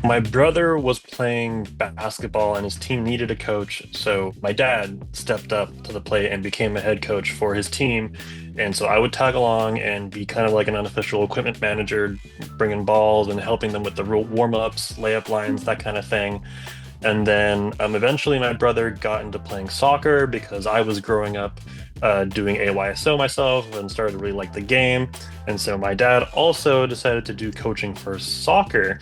My brother was playing basketball and his team needed a coach. So my dad stepped up to the plate and became a head coach for his team. And so I would tag along and be kind of like an unofficial equipment manager, bringing balls and helping them with the warm-ups, layup lines, that kind of thing. And then eventually my brother got into playing soccer because I was growing up doing AYSO myself and started to really like the game. And so my dad also decided to do coaching for soccer.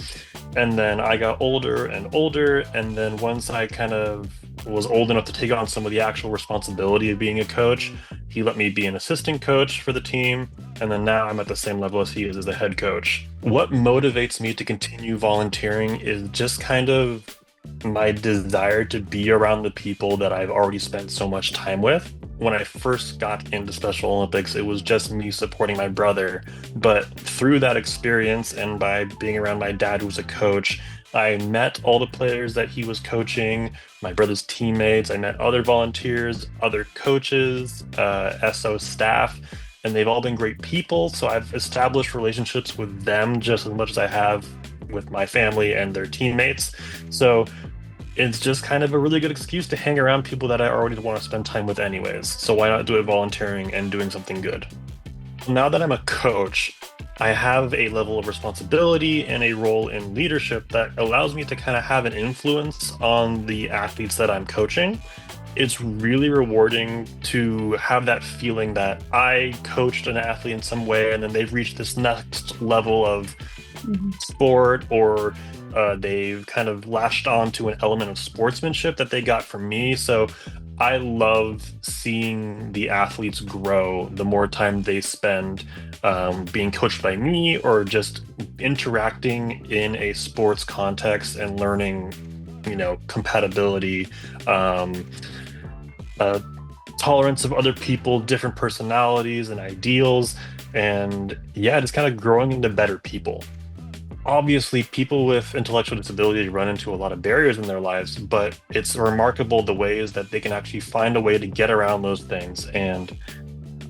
And then I got older and older. And then once I kind of was old enough to take on some of the actual responsibility of being a coach, he let me be an assistant coach for the team. And then now I'm at the same level as he is as a head coach. What motivates me to continue volunteering is just kind of my desire to be around the people that I've already spent so much time with. When I first got into Special Olympics, it was just me supporting my brother. But through that experience and by being around my dad, who was a coach, I met all the players that he was coaching, my brother's teammates. I met other volunteers, other coaches, SO staff, and they've all been great people. So I've established relationships with them just as much as I have with my family and their teammates. So it's just kind of a really good excuse to hang around people that I already want to spend time with anyways. So why not do it volunteering and doing something good? Now that I'm a coach, I have a level of responsibility and a role in leadership that allows me to kind of have an influence on the athletes that I'm coaching. It's really rewarding to have that feeling that I coached an athlete in some way and then they've reached this next level of Mhm. sport, or they've kind of latched on to an element of sportsmanship that they got from me. So I love seeing the athletes grow the more time they spend being coached by me or just interacting in a sports context and learning, compatibility, um, uh, tolerance of other people, different personalities and ideals. And yeah, just kind of growing into better people. Obviously, people with intellectual disability run into a lot of barriers in their lives, but it's remarkable the ways that they can actually find a way to get around those things. And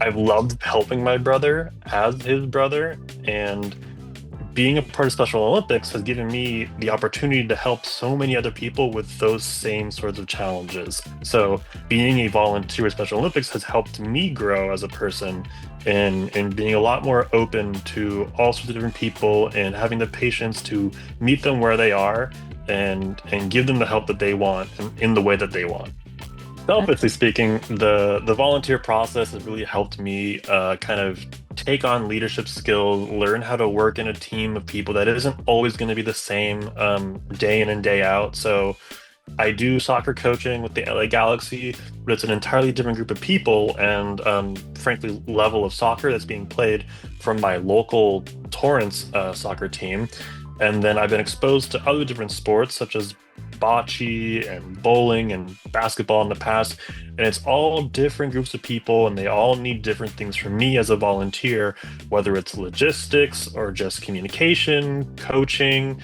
I've loved helping my brother as his brother, and being a part of Special Olympics has given me the opportunity to help so many other people with those same sorts of challenges. So, being a volunteer with Special Olympics has helped me grow as a person and being a lot more open to all sorts of different people and having the patience to meet them where they are and give them the help that they want and in the way that they want. Selfishly speaking, the volunteer process has really helped me kind of take on leadership skills, learn how to work in a team of people that isn't always going to be the same day in and day out. So I do soccer coaching with the LA Galaxy, but it's an entirely different group of people and, frankly, level of soccer that's being played from my local Torrance soccer team. And then I've been exposed to other different sports such as bocce and bowling and basketball in the past. And it's all different groups of people, and they all need different things from me as a volunteer, whether it's logistics or just communication, coaching,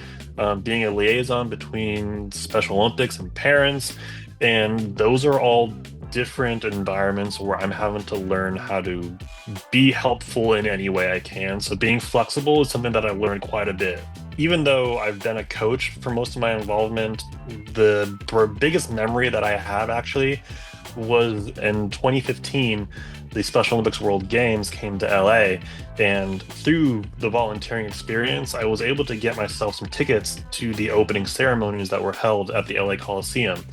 being a liaison between Special Olympics and parents. And those are all different environments where I'm having to learn how to be helpful in any way I can. So being flexible is something that I've learned quite a bit. Even though I've been a coach for most of my involvement, the biggest memory that I have actually was in 2015. The Special Olympics World Games came to LA, and through the volunteering experience, I was able to get myself some tickets to the opening ceremonies that were held at the LA Coliseum.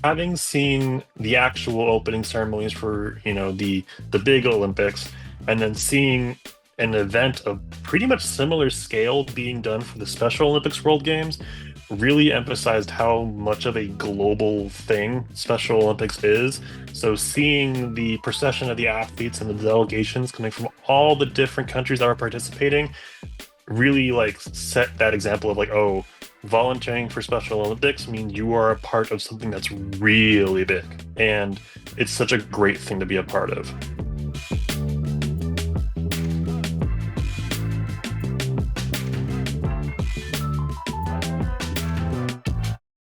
Having seen the actual opening ceremonies for, the big Olympics, and then seeing an event of pretty much similar scale being done for the Special Olympics World Games really emphasized how much of a global thing Special Olympics is. So seeing the procession of the athletes and the delegations coming from all the different countries that are participating really like set that example of like, oh, volunteering for Special Olympics means you are a part of something that's really big. And it's such a great thing to be a part of.